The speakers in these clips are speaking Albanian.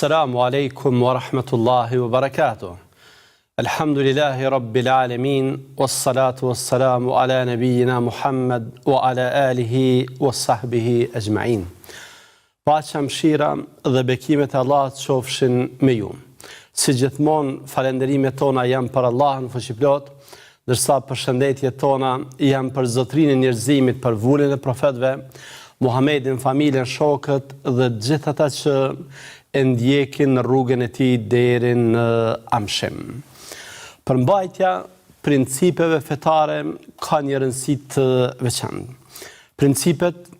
Assalamu alaikum wa rahmatullahi wa barakatuh. Alhamdulillahi rabbil alamin, wassalatu wassalamu ala nabiyyina Muhammad wa ala alihi wa sahbihi ajma'in. Paqja, mëshira dhe bekimet e Allahut qofshin me ju. Si gjithmonë, falenderimet tona janë për Allahun fuqiplot, ndërsa përshëndetjet tona janë për Zotrinë e njerëzimit, për vullin e profetëve, Muhamedin, familjen, shokët dhe gjithë ata që e ndjekin në rrugën e tij deri në amshim. Përmbajtja principeve fetare ka një rëndësi të veçantë. Principet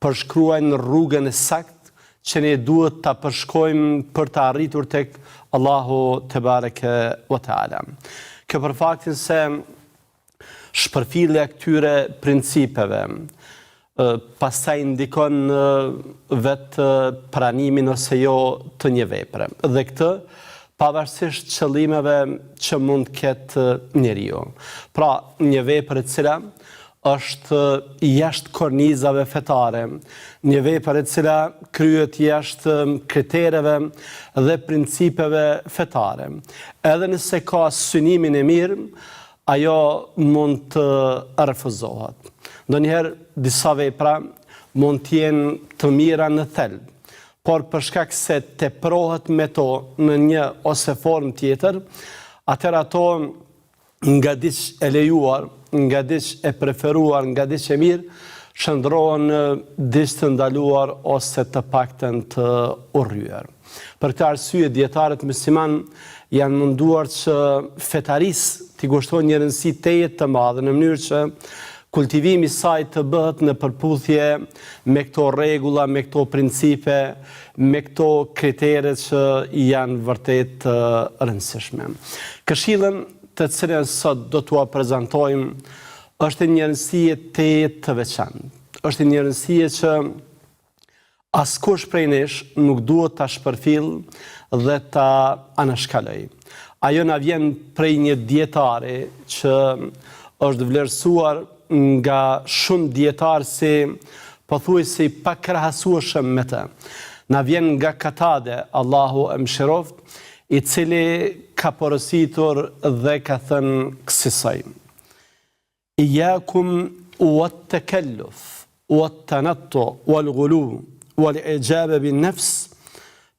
përshkruajnë në rrugën e saktë që ne duhet ta përshkojmë për të arritur tek Allahu te bareke wa taala. Kjo për faktin se shpërfillja e këtyre principeve pastaj ndikon vetë pranimin ose jo të një vepre. Dhe këtë pavarësisht qëllimeve që mund të ketë njeriu. Pra, një vepër e cila është jashtë kornizave fetare, një vepër e cila kryhet jashtë kritereve dhe principeve fetare. Edhe nëse ka synimin e mirë, ajo mund të refuzohet. Ndonjëherë disa vepra mund të jenë të mira në thelb, por për shkak se teprohet me to në një ose formë tjetër, atëherë ato nga diç e lejuar, nga diç e preferuar, nga diç e mirë, shndrohen në diç të ndaluar ose të paktën të urryer. Për këtë arsye dietarët musliman janë munduar që fetarisë t'i kushtojnë një rëndësi të madhe në mënyrë që kultivimi i saj të bëhet në përputhje me këto rregulla, me këto principe, me këto kritere që janë vërtet të rëndësishme. Këshillën të cilën sot do t'ua prezantojmë është një rëndësie të veçantë. Është një rëndësie që askush prej nesh nuk duhet ta shpërfillë dhe ta anashkaloj. Ajo na vjen prej një dietare që është vlerësuar nga shumë dietarë si pothuajse i pakrahasueshëm me të. Na vjen nga Katade, Allahu e mëshiroft, i cili ka porositur dhe ka thënë kësaj: Iyakum wat-takalluf wat-tanattu wal-ghulu wal-ijaba bin-nafs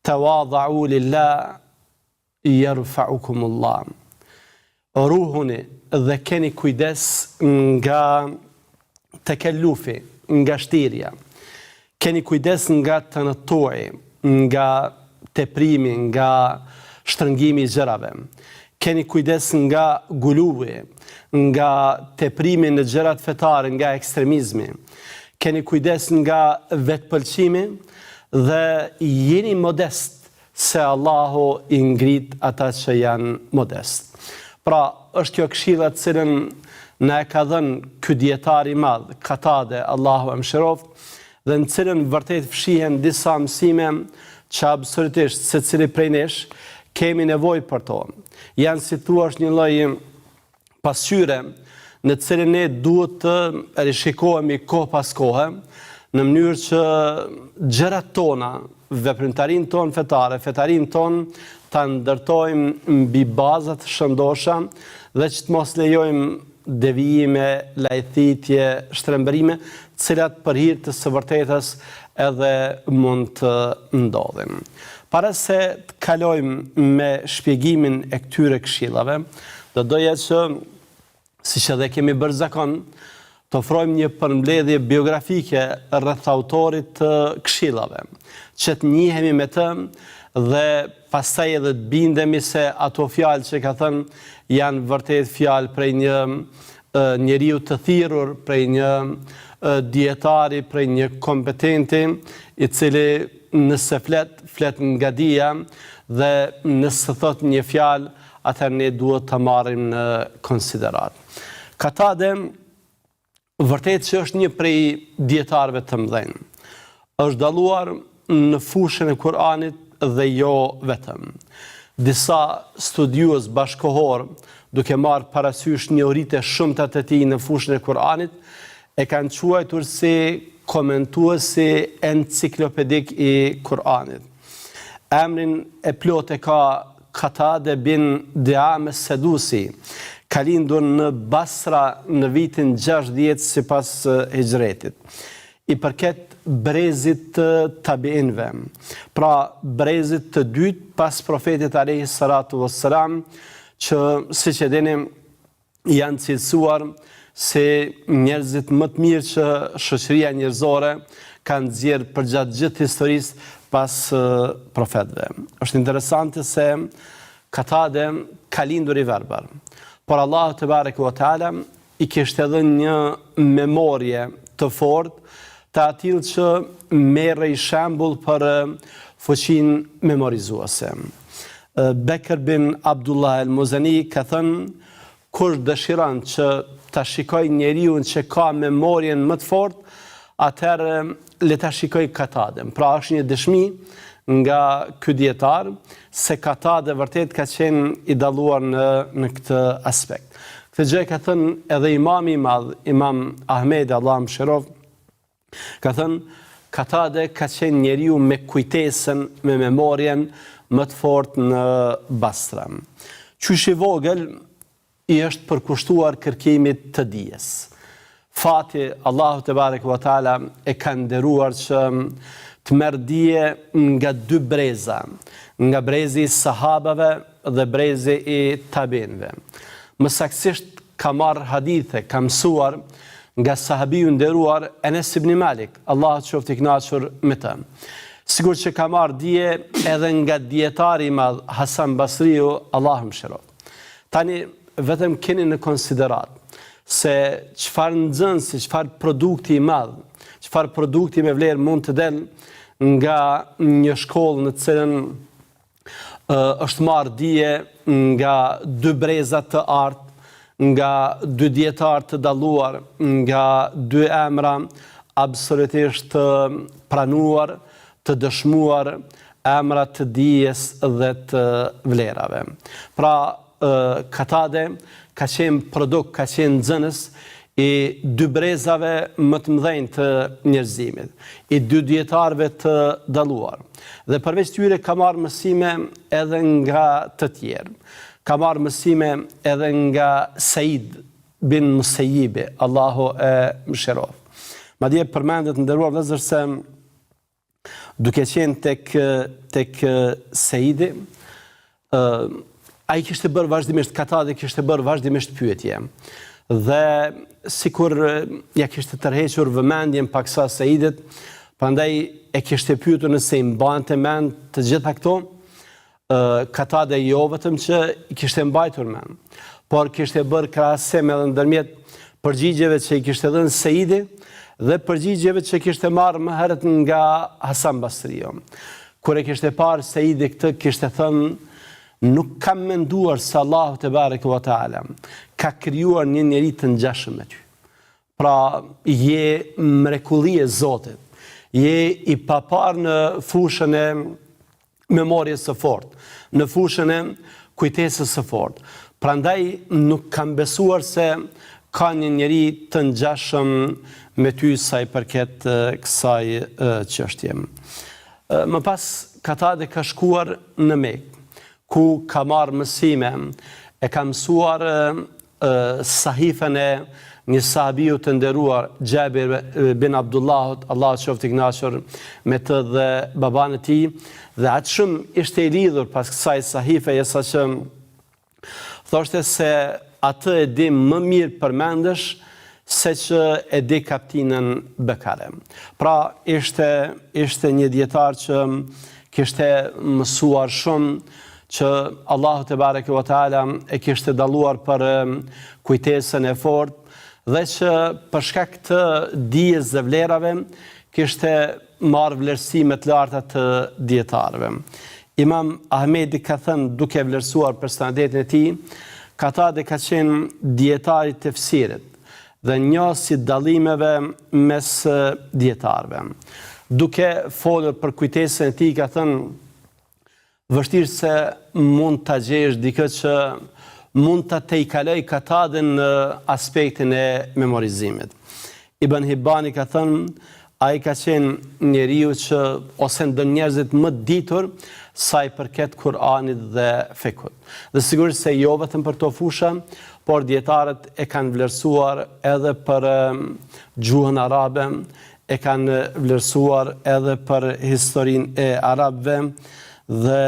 tawadha'u lillah yarfa'ukumullah. Ruhuni dhe keni kujdes nga tekellufi, nga shtirja. Keni kujdes nga tanattu'i, nga teprimi, nga shtrëngimi i gjërave. Keni kujdes nga guluvi, nga teprimi në gjërat fetare, nga ekstremizmi. Keni kujdes nga vetpëlqimi dhe jeni modest, se Allahu i ngrit ata që janë modest. Pra, është kjo këshilla të cilën na e ka dhënë ky dietar i madh, Katade, Allahu e mëshiroft, dhe në cilën vërtet fshihen disa mësime që absolutisht secili prej nesh kemi nevojë për to. Janë si thua një lloj pasqyre në cilën ne duhet të rishikohemi kohë pas kohe, në mënyrë që gjërat tona, veprimtarinë tonë fetare, fetarinë tonë, ta ndërtojmë mbi bazat shëndosha dhe që të mos lejojmë devijime, lajthitje, shtrembërime, cilat për hir të së vërtetës edhe mund të ndodhin. Para se të kalojmë me shpjegimin e këtyre këshillave, do doja që, siç edhe kemi bërë zakon, të ofrojmë një përmbledhje biografike rreth autorit të këshillave, që të njihemi me të dhe pastaj edhe të bindemi se ato fjalë që ka thënë janë vërtet fjalë prej një njeriu të thirrur, prej një dietari, prej një kompetenti, i cili nëse flet nga dija dhe nëse thot një fjalë, atëherë ne duhet të marrim në konsiderat. Katade vërtet që është një prej dietarëve të mëdhenj. Është dalluar në fushën e Kur'anit dhe jo vetëm. Disa studiues bashkohor, duke marrë parasysh njohuritë e shumta të tij në fushën e Kur'anit, e kanë quajtur si komentuesi enciklopedik i Kur'anit. Emrin e plot e ka Katade bin Diame Sedusi, ka lindur në Basra në vitin 60 sipas hijretit. I përket brezit të tabiinve, pra brezit të dytë pas profetit alayhi salatu wassalam, që siç e dini janë cilësuar se njerëzit më të mirë që shoqëria njerëzore kanë nxjerrë përgjatë gjithë historisë pas profetëve. Është interesante se Katade ka lindur i verbër, por Allahu te bareke ve teala i kishte dhënë një memorie të fortë të atill që merrej shembull për fuqinë memorizuese. Bekr bin Abdullah el-Muzani ka thënë, kush dëshiron që ta shikoj njeriu që ka memorien më të fortë, atëherë le ta shikoj Kataden. Pra është një dëshmi nga ky dietar se Katade vërtet ka qenë i dalluar në këtë aspekt. Këtë gjë ka thënë edhe imami i madh, Imam Ahmed, Allah mëshiroft, ka thënë Katade ka qenë njeriu me kujtesën, me memorien më të fortë në Basra. Qysh i vogël i është përkushtuar kërkimit të dijes. Fati Allahu te bareke ve teala e ka nderuar që të merr dije nga dy breza, nga brezi i sahabeve dhe brezi i tabiinve. Më saktësisht ka marrë hadithe, ka mësuar nga sahabiu nderuar Enes ibn Malik, Allahu qoftë i kënaqur me të. Sigur që ka marrë dije edhe nga dietari i madh Hasan Basriu, Allahu mëshiroft. Tani vetëm keni në konsiderat se çfarë nxënësi, çfarë produkti i madh, çfarë produkti me vlerë mund të del nga një shkollë në të cilën është marrë dije nga dy breza të artë, nga dy dietar të dalluar, nga dy emra absolutisht të pranuar, të dëshmuar, emra të dijes dhe të vlerave. Pra, Katade ka qenë produkt, ka qenë nxënës i dy brezave më të mëdhenj të njerëzimit, i dy dietarëve të dalluar. Dhe përveç tyre ka marrë mësime edhe nga të tjerë. Ka marrë mësime edhe nga Said bin Musayyibi, Allahu e mëshiroft. Madje përmendet nderuar vëllezër se duke qenë tek Saidi, ai kishte bërë vazhdimisht, Katade kishte bërë vazhdimisht pyetje. Dhe sikur ja kishte tërhequr vëmendjen paksa Saidit, prandaj e kishte pyetur nëse i mbante mend të gjitha këto. Katade jo vetëm që i kishte mbajtur mend, por kishte bërë krahasim edhe ndërmjet përgjigjeve që i kishte dhënë Saidi dhe përgjigjeve që kishte marrë më herët nga Hasan Basriu. Kur e kishte parë Saidi këtë, kishte thënë, nuk kam menduar se Allahu te bareke ve teala ka krijuar një njeri të ngjashëm me ty. Pra, je mrekulli e Zotit. Je i papar në fushën e memorjes së fortë, në fushën e kujtesës së fortë. Prandaj nuk kam besuar se ka një njeri të ngjashëm me ty sa i përket kësaj çështje. Më pas Katade ka shkuar në Mekë, ku ka marrë mësime, e ka mësuar sahifen e një sahabiu të nderuar, Jabir bin Abdullahut, Allah qoftë i kënaqur me të dhe baban e tij, dhe aq shumë ishte i lidhur pas kësaj sahifeje saqë thoshte se atë e di më mirë përmendesh se që e di kaptinën bekare. Pra ishte një dietar që kishte mësuar shumë, që Allahu te bareke ve teala e kishte dalluar për kujtesën e fortë dhe që për shkak të dijes dhe vlerave kishte marrë vlerësime të larta të dietarëve. Imam Ahmedi ka thënë, duke vlerësuar personalitetin e tij, Katade ka qenë dietari i tefsirit dhe njësi dallimeve mes dietarëve. Duke folur për kujtesën e tij, ka thënë, vështirë se mund të gjesh dikë që mund të te i kaloj Kataden në aspektin e memorizimit. Ibn Hibani ka thënë, ai ka qenë njeriu që ose ndonjë njerëzit më ditur sa i përket Kur'anit dhe fikut. Dhe sigurisht se jo vetëm për to fusha, por dietarët e kanë vlerësuar edhe për gjuhën arabe, e kanë vlerësuar edhe për historinë e arabëve dhe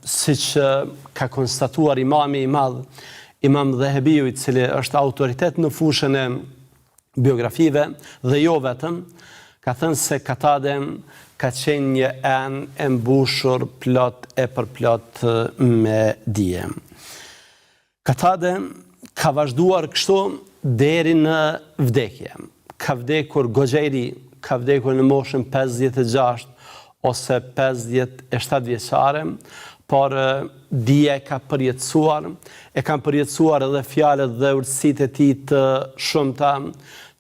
siç ka konstatuar imami i madh, Imam Dhahabiu, i cili është autoritet në fushën e biografive dhe jo vetëm, ka thënë se Katade ka qenë një enë e mbushur plot e përplot me dije. Katade ka vazhduar kështu deri në vdekje. Ka vdekur goxha i ri, ka vdekur në moshën 56 ose 57 vjeçare, por dija e ka përjetësuar, e kanë përjetësuar edhe fjalët dhe urtësitë e tij të shumta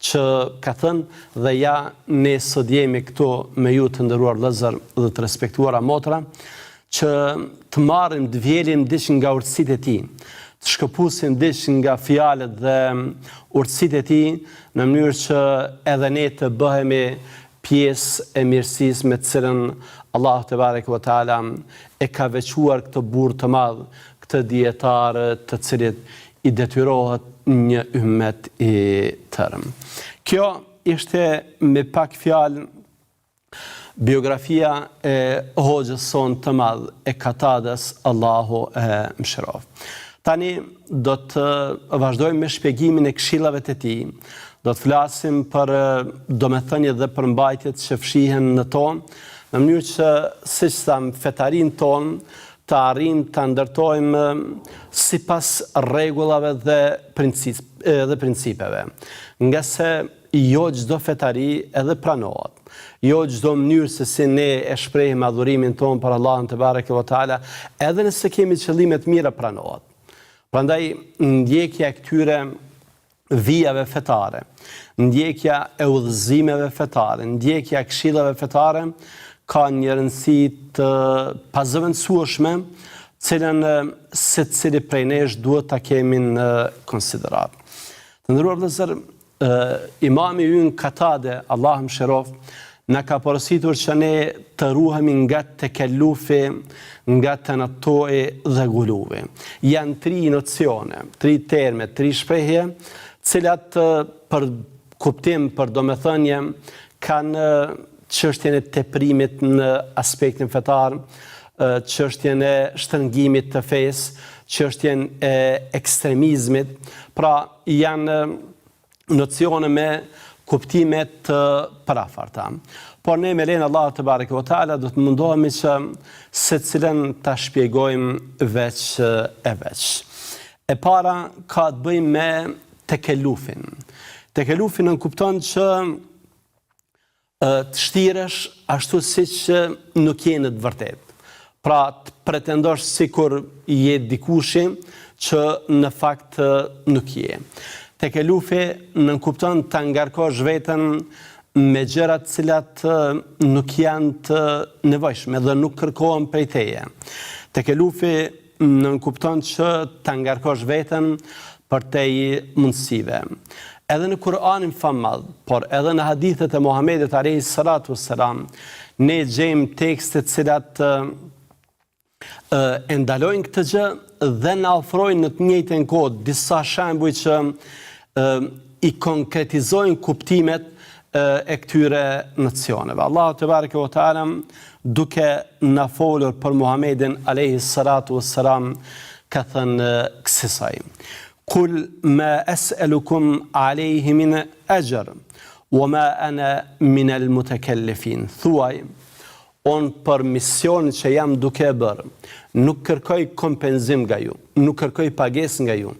që ka thënë, dhe ja ne sot jemi këtu me ju të nderuar vëllezër dhe të respektuara motra, që të marrim, të vjelim diç nga urtësitë e tij, të shkëpusim diç nga fjalët dhe urtësitë e tij, në mënyrë që edhe ne të bëhemi pjesë e mirësisë me të cilën Allahu te bareke ve teala e ka veçuar këtë burr të madh, këtë dietar të cilit i detyrohet një ummet i tërë. Kjo ishte me pak fjalë biografia e hoxhës son të madh e Katades, Allahu e mëshiroft. Tani do të vazhdojmë me shpjegimin e këshillave të tij. Do të flasim për domethënien dhe përmbajtjet që fshihen në to, në mënyrë që siç thamë fetarin ton të arrijmë të ndërtojmë sipas rregullave dhe principeve. Nga se jo çdo fetari edhe pranohet. Jo çdo mënyrë se si ne e shprehim adhurimin ton për Allahun te bareke ve teala, edhe nëse kemi qëllime të mira pranohet. Prandaj ndjekja e këtyre vijave fetare, ndjekja e udhëzimeve fetare, ndjekja e këshillave fetare ka një rëndësi të pazëvendësueshme, cilën secili prej nesh duhet ta kemi në konsiderat. Të nderuar vëllezër, imami ynë Katade, Allahu mëshiroft, na ka porositur që ne të ruhemi nga tekellufi, nga tanattui dhe guluvi. Janë 3 nocione, 3 terme, 3 shprehje, cilat për kuptim, për domethënie, kanë çështjen e teprimit në aspektin fetar, çështjen e shtrëngimit të fesë, çështjen e ekstremizmit, pra janë nocione me kuptime të parafarta. Por ne me lenë Allahu te bareke ve teala do të mundohemi që secilën ta shpjegojmë veç e veç. E para ka të bëjë me tekellufin. Tekellufin në kupton që të shtiresh ashtu siç nuk je në të vërtetë. Pra të pretendosh sikur je dikushi që në fakt nuk je. Tekellufi nënkupton të ngarkosh veten me gjërat cilat nuk janë të nevojshme dhe nuk kërkohen prej teje. Tekellufi nënkupton që të ngarkosh veten për te i mundësive. Edhe në Kur'anin famadh, por edhe në hadithet e Muhamedit alayhi salatu wassalam, ne gjejmë tekste të cilat e ndalojnë këtë gjë dhe na ofrojnë në të njëjtën kohë disa shembuj që i konkretizojnë kuptimet e këtyre nocioneve. Allahu te bareke ve teala duke na folur për Muhamedin alayhi salatu wassalam ka thënë kësaj: Kul ma es'alukum alayhi min ajr wa ma ana min al-mutakallifin. Thuaj, on për misionin që jam duke bërë, nuk kërkoj kompenzim nga ju, nuk kërkoj pagesë nga ju.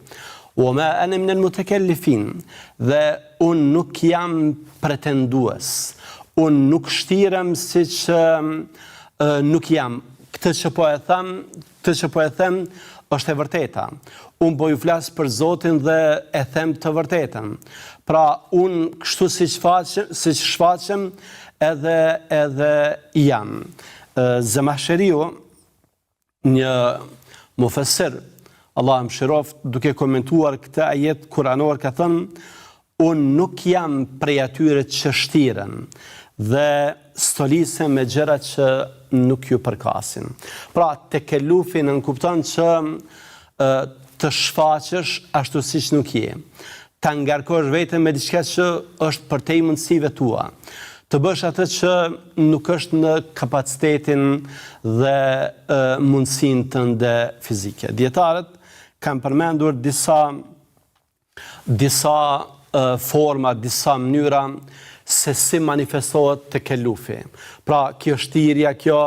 Wa ma ana min al-mutakallifin, dhe un nuk jam pretendues, un nuk shtirem siç nuk jam. Këtë që po e them është e vërteta. Unë po ju flas për Zotin dhe e them të vërtetën. Pra unë kështu si shfaqem edhe jam. Zemahsheriu, një mufesir, Allah mëshiroft, duke komentuar këtë ajet kuranor, ka thënë: unë nuk jam prej atyre që shtiren dhe stolisen me gjëra që nuk ju përkasin. Pra, tekellufi nënkupton që të shfaqesh ashtu siç nuk je. Ta ngarkosh veten me diçka që është përtej mundësive tua. Të bësh atë që nuk është në kapacitetin dhe mundësinë tënde fizike. Dietarët kanë përmendur disa forma, disa mënyra se si manifestohet tekellufi. Pra, kjo shtirja, kjo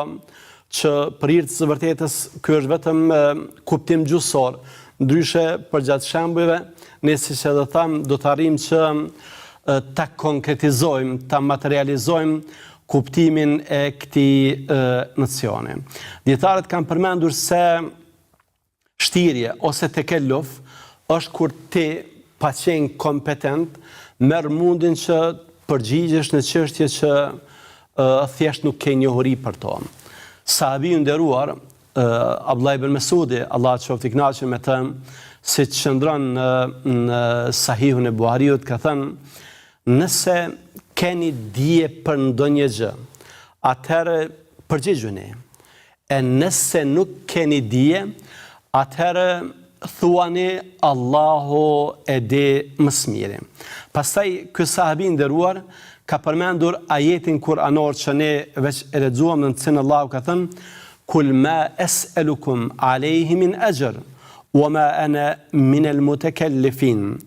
që për hir të së vërtetës, ky është vetëm kuptim gjuhësor. Ndryshe, përgjatë shembujve, ne siç edhe tham, do të arrijmë që ta konkretizojmë, ta materializojmë kuptimin e këtij nocioni. Dietarët kanë përmendur se shtirje ose tekelluf është kur ti, pa qenë kompetent, merr mundin që përgjigjesh në çështje që thjesht nuk ke njohuri për to. Sahabiu nderuar Abdullah ibn Mesudi, Allah qoftë i kënaqur me të, siç shndron në Sahihun e Buhariut, ka thënë: nëse keni dije për ndonjë gjë, atëherë përgjigjuni. E nëse nuk keni dije, atëherë thuani Allahu e di më së miri. Pastaj ky sahabi nderuar ka përmendur ajetin kuranor që ne veç e lexuam, në cilin Allahu ka thënë: Kul ma es'alukum alayhi min ajr wa ma ana min al-mutakallifin.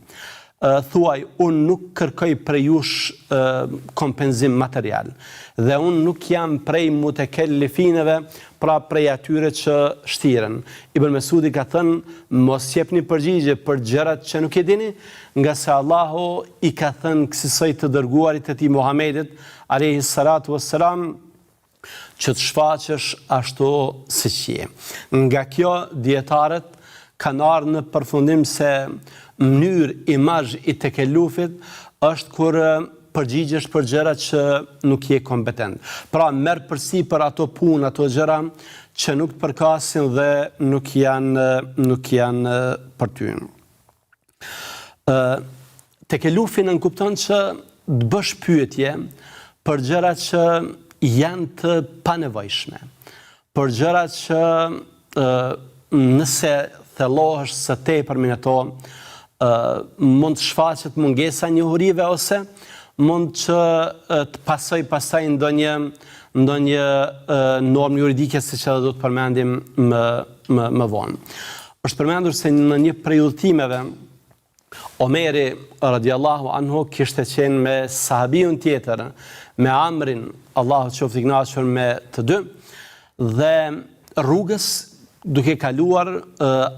Thuaj, unë nuk kërkoj prej jush kompenzim material dhe unë nuk jam prej mutekellifineve, pra prej atyre që shtiren. Ibn Mesudi ka thënë: mos jepni përgjigje për gjërat që nuk e dini, nga se Allahu i ka thënë kësaj të dërguarit të tij Muhamedit alayhi salatu wassalam që të shfaqesh ashtu siç je. Nga kjo dietarët kanë ardhur në përfundim se mënyrë imazh i tekellufit është kur përgjigjesh për gjëra që nuk je kompetent. Pra, merr përsipër ato punë, ato gjëra që nuk të përkasin dhe nuk janë për ty. Tekellufi nënkupton që të bësh pyetje për gjëra që janë të panevojshme, për gjëra që nëse thellohesh së tepër me to, mund të shfaqet mungesa njohurive ose mund që të pasoj pastaj ndonjë normë juridike, siç edhe do të përmendim më vonë. Është përmendur se në një prej udhëtimeve Omeri radiallahu anhu kishte qenë me sahabiun tjetër, me Amrin, Allahu qoftë i kënaqur me të dy, dhe rrugës duke kaluar,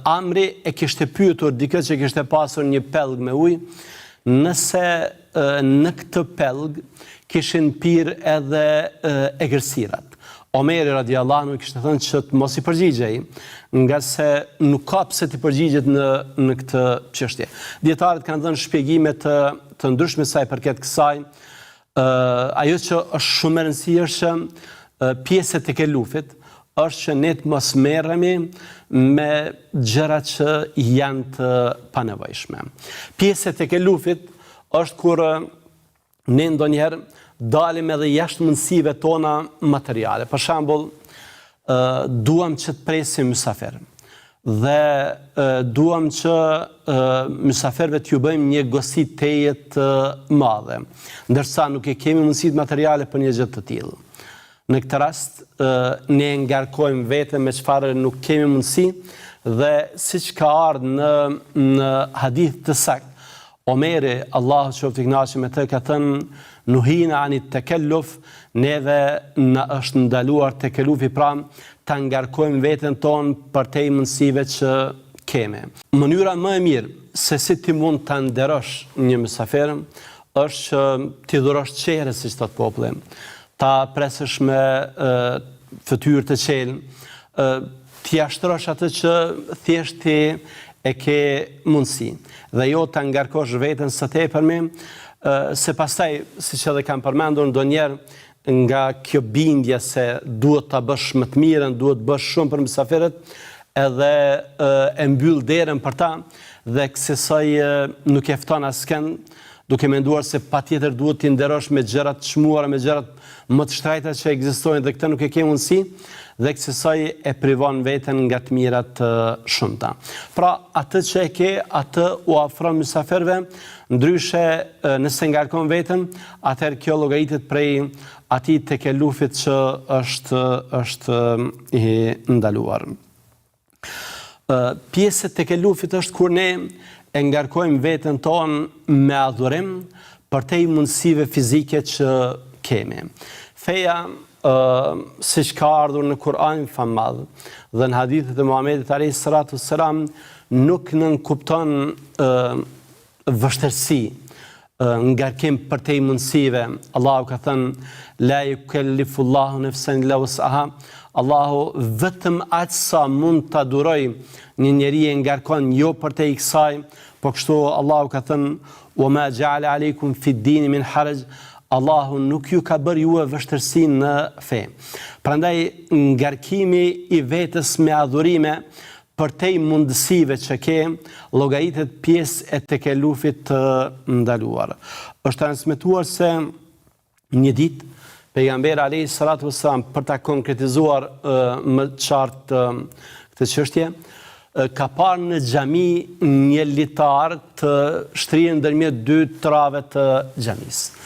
Amri e kishte pyetur dikë që kishte pasur një pellg me ujë, nëse në këtë pellg kishin pirë edhe egërsirat. Omeri radiallahu anhu kishte thënë që të mos i përgjigjej, nga se nuk ka pse të përgjigjet në këtë çështje. Dietarët kanë dhënë shpjegime të ndryshme sa i përket kësaj. Ajo që është shumë e rëndësishme pjesë e tekellufit është që ne të mos merremi me gjëra që janë të panevojshme. Pjesë e tekellufit është kur ne ndonjëherë dalim edhe jashtë mundësive tona materiale. Për shembull, duam që të presim mysafir dhe duam që mysafirëve t'ju bëjmë një gosi teje të madhe, ndërsa nuk e kemi mundësitë materiale për një gjë të tillë. Në këtë rast, ne ngarkojmë veten me çfarë nuk kemi mundësi dhe siç ka ardhur në hadith të saktë, Omeri, Allahu qoftë i kënaqur me të, ka thënë: nuhina anit tekelluf, neve na është ndaluar tekellufi, pra ta ngarkojmë veten tonë përtej mundësive që kemi. Mënyra më e mirë se si ti mund ta nderosh një mysafir është që ti dhurosh çerë, siç thot populli, ta presësh me fytyrë të qelën, ti ashtrosh atë që thjesht ti e ke mundësi, dhe jo ta ngarkosh veten së tepërmi, se pastaj, siç edhe kam përmendur ndonjëherë, nga kjo bindje se duhet ta bësh më të mirën, duhet bësh shumë për mysafirët, edhe e mbyll derën për ta, dhe kësaj nuk e fton askën, duke menduar se patjetër duhet t'i nderosh me gjërat të çmuara, me gjërat më të shtrejta që ekzistojnë dhe këtë nuk e ke mundësi, dhe kësaj e privon veten nga të mirat të shumta. Pra, atë që e ke, atë u afron mysafirëve, ndryshe nëse ngarkon veten, atëherë kjo llogaritet prej atij tekellufit që është i ndaluar. Pjesë e tekellufit është kur ne e ngarkojmë veten tonë me adhurim përtej mundësive fizike që kemi. Feja, siç ka ardhur në Kur'an famadh dhe në hadithet e Muhamedit alayhis salatu wassalam, nuk nënkupton vështirësi, ngarkim përtej mundësive. Allahu ka thënë la yukellifullahu nafsan illa wus'aha. Allahu vetëm aq sa mund ta duroj një njeri e ngarkon, jo përtej kësaj, po kështu Allahu ka thënë wa ma ja'ala alaykum fi d-din min haraj. Allahu nuk ju ka bërë juve vështirësi në fe. Prandaj ngarkimi i vetës me adhurime përtej mundësive që ke, llogaritet pjesë e tekellufit të ndaluar. Është transmetuar se një ditë pejgamberi alayhis salatu wassalam, për ta konkretizuar më qartë këtë çështje, ka parë në xhami një litar të shtrirë ndërmjet dy trave të xhamisë.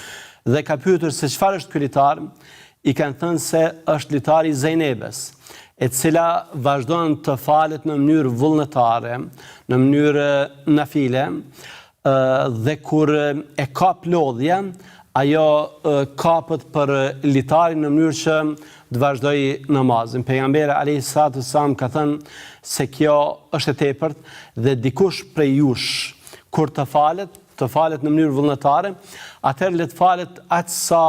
Dhe ka pyetur se çfarë është ky litar, i kanë thënë se është litari i Zejnebes, e cila vazhdon të falet në mënyrë vullnetare, në mënyrë nafile, dhe kur e kap lodhja, ajo kapët për litarin në mënyrë që të vazhdoj namazin. Pejgamberi alayhis salatu wassalam ka thënë se kjo është e tepërt dhe dikush prej jush kur të falet në mënyrë vullnetare, atëherë le të falet aq sa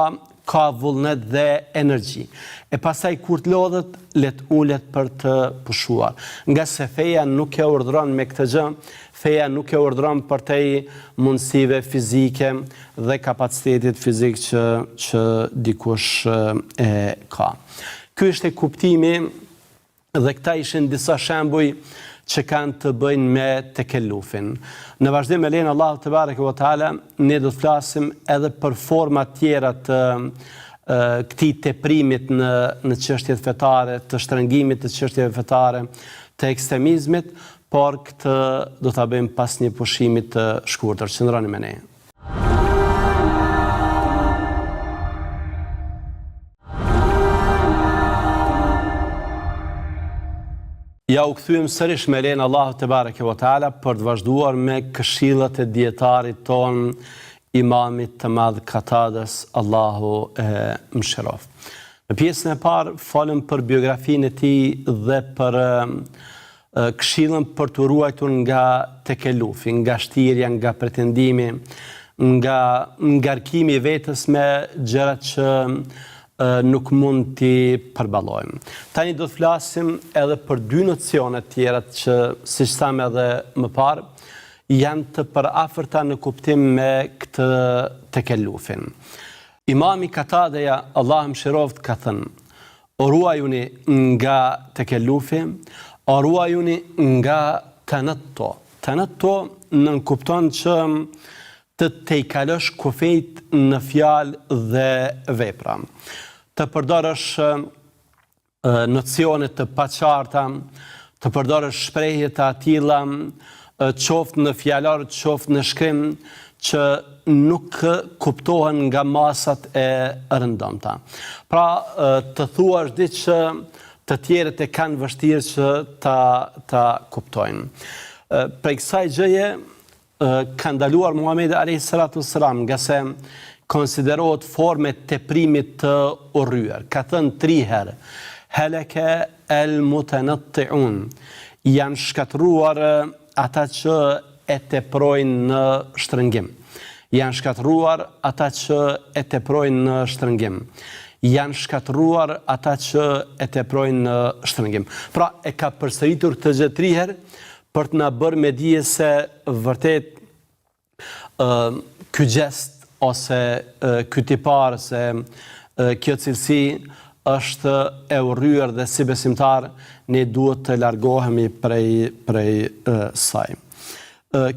ka vullnet dhe energji. E pastaj kur të lodhet, le të ulet për të pushuar. Nga se feja nuk e urdhëron me këtë gjë, feja nuk e urdhëron përtej mundësive fizike dhe kapacitetit fizik që dikush e ka. Ky është kuptimi dhe këta ishin disa shembuj që kanë të bëjnë me tekellufin. Në vazhdim me lejen Allahu te bareke ve teala, ne do të flasim edhe për forma tjera të këtij teprimit në çështjet fetare, të shtrëngimit të çështjeve fetare, të ekstremizmit, por këtë do ta bëjmë pas një pushimi të shkurtër. Qëndroni me ne. Ja u kthyem sërish me lejen Allahu te bareke ve teala për të vazhduar me këshillat e dietarit ton, imamit të madh Katades, Allahu e mëshiroft. Në pjesën e parë folëm për biografinë e tij dhe për këshillën për të ruajtur nga tekellufi, nga shtirja, nga pretendimi, nga ngarkimi i vetës me gjërat që nuk mund t'i përballojmë. Tani do të flasim edhe për dy nocione tjera që, siç thamë edhe më parë, janë të përafërta në kuptim me këtë tekellufin. Imami Katadeja, Allah mëshiroft, ka thënë: o ruajuni nga tekellufi, o ruajuni nga tanattu. Tanattu nënkupton që të tejkalosh kufejt në fjalë dhe vepra. Të përdorësh nocione të paqarta, të përdorësh shprehje të atilla, qoftë në fjalor, qoftë në shkrim, që nuk kuptohen nga masat e rëndomta. Pra, të thuash diçka të tjerët e kanë vështirë që ta kuptojnë. Prej kësaj gjëje ka ndaluar Muhamedi alayhis salatu wassalam, nga se konsiderohet forme teprimit të urryer. Ka thënë 3 herë: halaka al-mutanatti'un. Janë shkatruar ata që e teprojnë në shtrëngim. Janë shkatruar ata që e teprojnë në shtrëngim. Janë shkatruar ata që e teprojnë në shtrëngim. Pra, e ka përsëritur këtë gjë 3 herë për të na bërë me dije se vërtet ky gest ose ky tipar, se kjo cilësi është e urryer dhe si besimtar ne duhet të largohemi prej saj.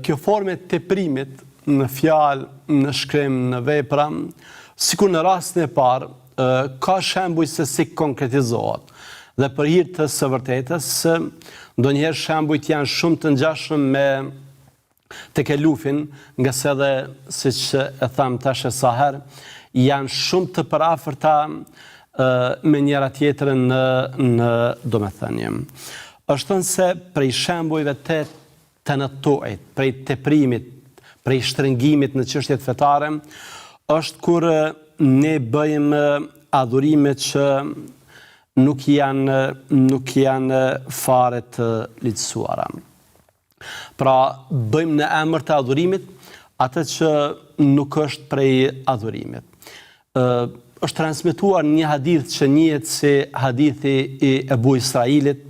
Kjo formë e teprimit në fjalë, në shkrim, në vepra, sikur në rastin e parë, ka shembuj se si konkretizohet. Dhe për hir të së vërtetës, ndonjëherë shembujt janë shumë të ngjashëm me tekellufin, nga se edhe, siç e tham tash sa herë, janë shumë të përafërta me njëra tjetrën në domethënie. Është thënë se prej shembujve të tanattu'it, prej teprimit, prej shtrëngimit në çështjet fetare, është kur ne bëjmë adhurime që nuk janë fare të lehtësuara. Pra, bëjmë në emër të adhurimit atë që nuk është prej adhurimit. Është transmetuar një hadith që njihet si hadithi i Ebu Israilit,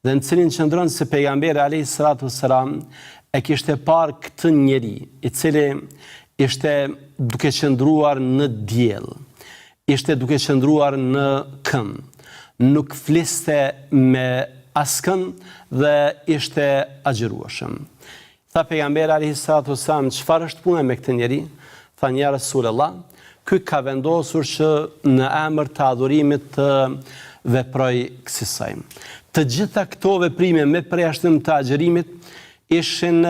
dhe në cilin qëndron se pejgamberi alayhis salatu wassalam e kishte parë këtë njeri, i cili ishte duke qëndruar në diell, ishte duke qëndruar në këmbë, nuk fliste me askën dhe ishte agjërueshëm. Tha pejgamberi alayhis salatu wassalam, çfarë është puna me këtë njeri? Tha, ja Rasulullah, ky ka vendosur që në emër të adhurimit të veproj kësaj. Të gjitha këto veprime me përjashtim të agjërimit ishin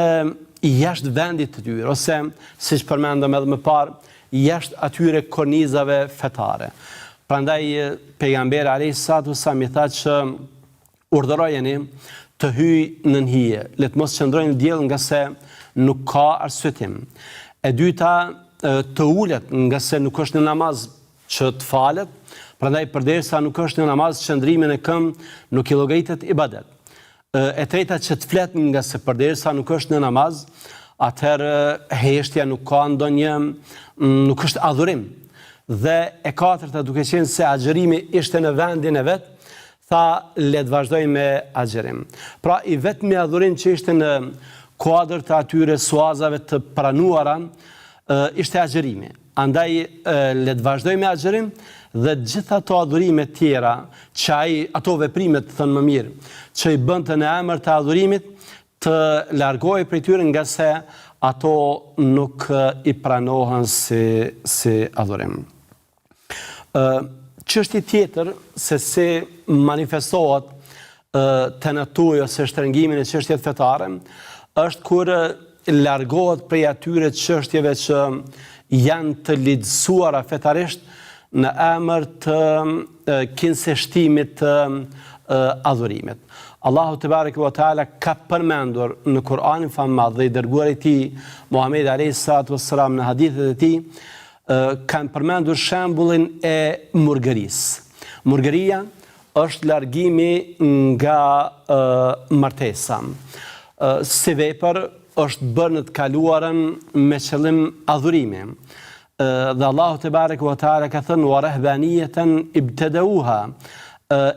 jashtë vendit të tyre, ose, siç përmendëm edhe më parë, jashtë atyre kornizave fetare. Prandaj pejgamberi alayhis salatu wassalam i tha që urdhërojeni të hyj në hije, le të mos qëndrojnë në diell nga se nuk ka arsyetim. E dyta, të ulet nga se nuk është në namaz që të falet, prandaj përderisa nuk është në namaz, qëndrimi në këmbë nuk i llogaritet ibadet. E treta, që të flet nga se përderisa nuk është në namaz, atëherë heshtja nuk ka nuk është adhurim. Dhe e katërta, duke qenë se agjërimi ishte në vendin e vet, tha, le të vazhdoj me agjërim. Pra, i vetmi adhurim që ishte në kuadër të atyre suazave të pranuara ishte agjërimi. Andaj le të vazhdoj me agjërim dhe gjitha ato adhurime tjera, ato veprimet, të thënë më mirë, që i bënte në emër të adhurimit, të largohej prej tyre nga se ato nuk i pranohen si adhurim. Çështje tjetër se si manifestohet tanattu'i ose shtrëngimi në çështjet fetare është kur largohet prej atyre çështjeve që janë të lehtësuara fetarisht në emër të kinseshtimit të adhurimit. Allahu te bareke ve teala ka përmendur në Kur'anin fammadh dhe i dërguari i tij Muhamedi alayhis salatu wassalam në hadithet e tij kanë përmendur shembullin e murgërisë. Murgëria është largimi nga martesa. Si vepër është bërë në të kaluarën me qëllim adhurimi. Dhe Allahu te bareke ve teala ka thënë wa rahbaniyatan ibtadauha,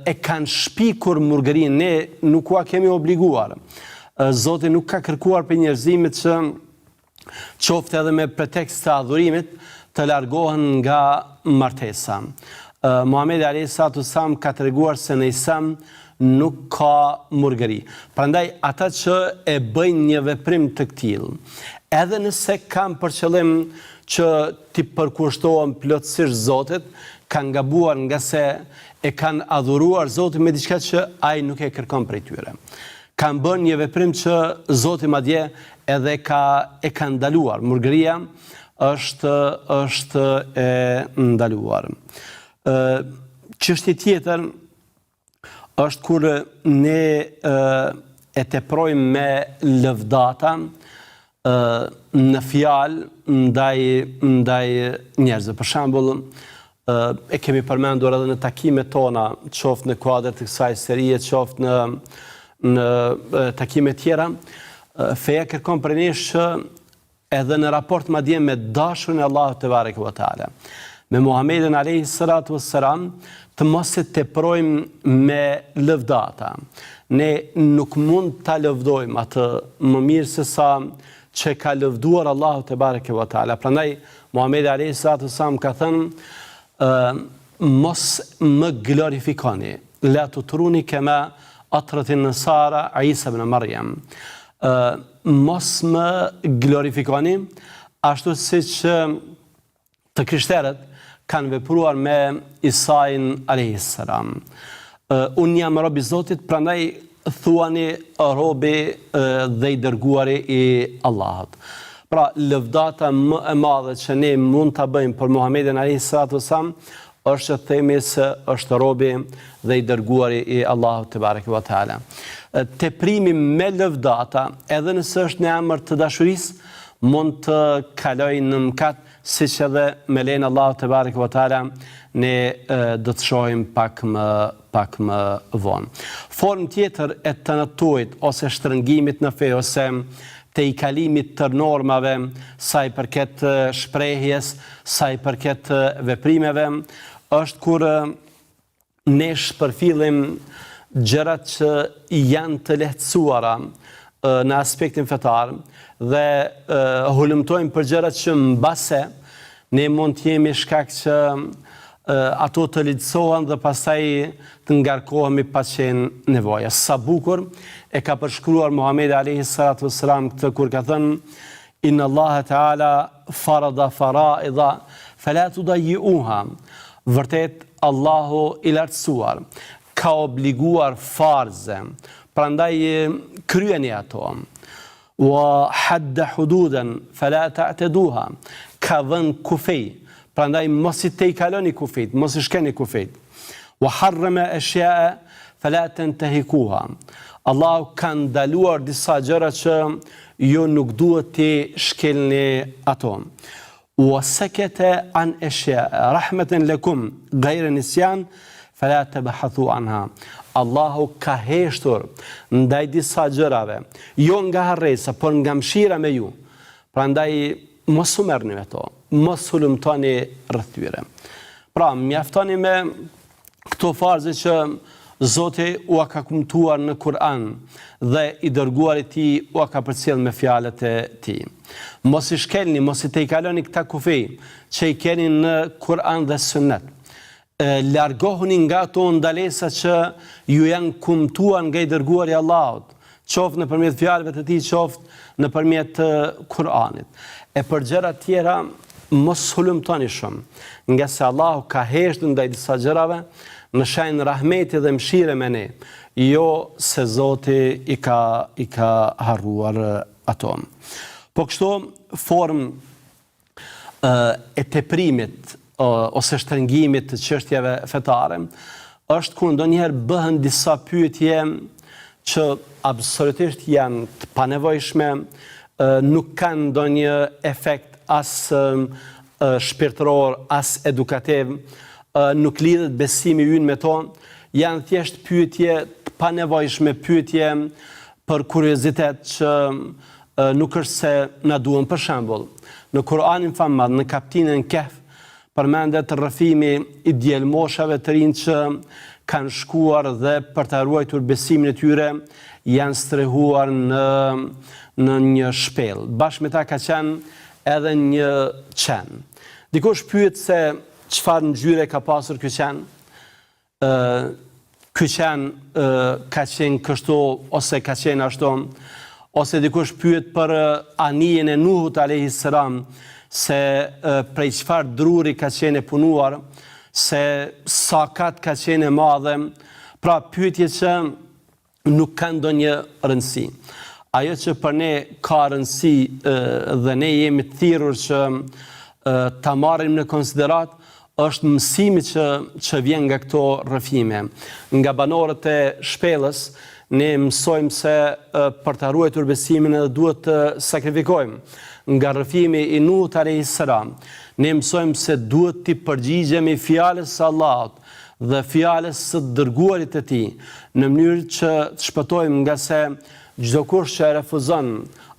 e kanë shpikur murgërinë, ne nuk ua kemi obliguar. Zoti nuk ka kërkuar për njerëzimit që qoftë edhe me pretekst të adhurimit të largohen nga martesa. Muhamedi alayhis salatu wassalam ka treguar se në Islam nuk ka murgëri. Prandaj ata që e bëjnë një veprim të tillë, edhe nëse kanë për qëllim që t'i përkushtohen plotësisht Zotit, kanë gabuar nga se e kanë adhuruar Zotin me diçka që ai nuk e kërkon prej tyre. Kanë bërë një veprim që Zoti madje edhe e ka ndaluar. Murgëria është e ndaluar. Çështje tjetër është kur ne e teprojmë me lëvdata në fjalë ndaj njerëzve. Për shembull, e kemi përmendur edhe në takimet tona, qoftë në kuadër të kësaj serie, qoftë në takime tjera, feja kërkon prej nesh që edhe në raport madje me dashurin e Allahut te bareke ve teala, me Muhamedit alayhis salatu wassalam, të mos e teprojmë me lëvdata. Ne nuk mund ta lëvdojmë atë më mirë se sa që ka lëvduar Allahu te bareke ve teala. Prandaj Muhamedi alayhis salatu wassalam ka thënë mos më glorifikoni, la tutruni kama atratin nasara Isa ibn Maryam. Mos më glorifikoni ashtu siç të krishterët kanë vepruar me Isain alayhis salam. Unë jam rob i Zotit, prandaj thuani robi dhe i dërguari i Allahut. Pra, lëvdata më e madhe që ne mund ta bëjmë për Muhamedit alayhis salam është të themi se është robi dhe i dërguari i Allahut te bareke ve teala. Teprimi me lëvdata, edhe nëse është në emër të dashurisë, mund të kalojë në mëkat, siç edhe me lejen e Allahut te bareke ve teala ne do të shohim pak më vonë. Formë tjetër e tanattuit ose shtrëngimit në fe ose të i kalimit të normave, sa i përket shprehjes, sa i përket veprimeve, është kur ne shpërfillim gjërat që janë të lehtësuara në aspektin fetar dhe hulumtojmë për gjërat që mbase ne mund të jemi shkak që ato të lidsohen dhe pastaj të ngarkohemi pa qenë nevoja. Sa bukur e ka përshkruar Muhamedi alayhis salatu wassalam këtë kur ka thënë: Inna Allah Ta'ala farada faraida fala tudayyi'uha. Vërtet Allahu i lartësuar ka obliguar farze, prandaj kryeni ato. Wa hadda hududan fala ta'taduha. Ka dhënë kufej, prandaj mos i tejkaloni kufejt, mos i shkeni kufejt. Wa harrama ashya'a fala tantahikuha. Allahu ka ndaluar disa gjëra që ju nuk duhet të shkelni ato. Wa sakata an ashya'a rahmatan lakum ghayra nisyan fala tabhathu anha. Allahu ka heshtur ndaj disa gjërave, jo nga harresa, por nga mëshira me ju. Prandaj mos u merrni me to, mos hulumtoni rreth tyre. Pra, mjaftoni me këto farze që Zoti u ka kumtuar në Kur'an dhe i dërguari i tij u ka përcjell me fjalët e tij. Mos i shkelni, mos i tejkaloni këta kufej që i keni në Kur'an dhe Sunnet. Largohuni nga ato ndalesa që ju janë kumtuar nga i dërguari i Allahut, qoftë nëpërmjet fjalëve të tij, qoftë nëpërmjet Kur'anit. E për gjëra tjera mos hulumtoni shumë, nga se Allahu ka heshtur ndaj disa gjërave në shenjë rahmeti dhe mëshire me ne, jo se Zoti i ka harruar ato. Po kështu formë e teprimit ose shtrëngimit të çështjeve fetare është kur ndonjëherë bëhen disa pyetje që absolutisht janë të panevojshme, nuk kanë ndonjë efekt as shpirtëror, as edukativ, nuk lidhet besimi ynë me to, janë thjesht pyetje të panevojshme, pyetje për kuriozitet që nuk është se na duhen. Për shembull, në Kur'anin famad, në kapitullin Kehf, përmendet rrëfimi i djelmoshave të rinj që kanë shkuar dhe për të ruajtur besimin e tyre janë strehuar në një shpellë. Bashkë me ta ka qenë edhe një qen. Dikush pyet se çfarë ngjyre ka pasur ky qen? Ky qen ka qenë kështu ose ka qenë ashtu? Ose dikush pyet për anijen e Nuhut alayhis salam, se prej çfarë druri ka qenë e punuar, se sa kat ka qenë e madhe, pra pyetje që nuk kanë ndonjë rëndësi. Ajo që për ne ka rëndësi dhe ne jemi të thirrur që ta marrim në konsiderat është mësimi që vjen nga këto rrëfime. Nga banorët e shpellës ne mësojmë se për të ruajtur besimin edhe duhet të sakrifikojmë. Nga rrëfimi i Nuhut alayhis salam, ne mësojmë se duhet të përgjigjemi fjalës së Allahut dhe fjalës së dërguarit të tij, në mënyrë që të shpëtojmë, nga se çdo kush që refuzon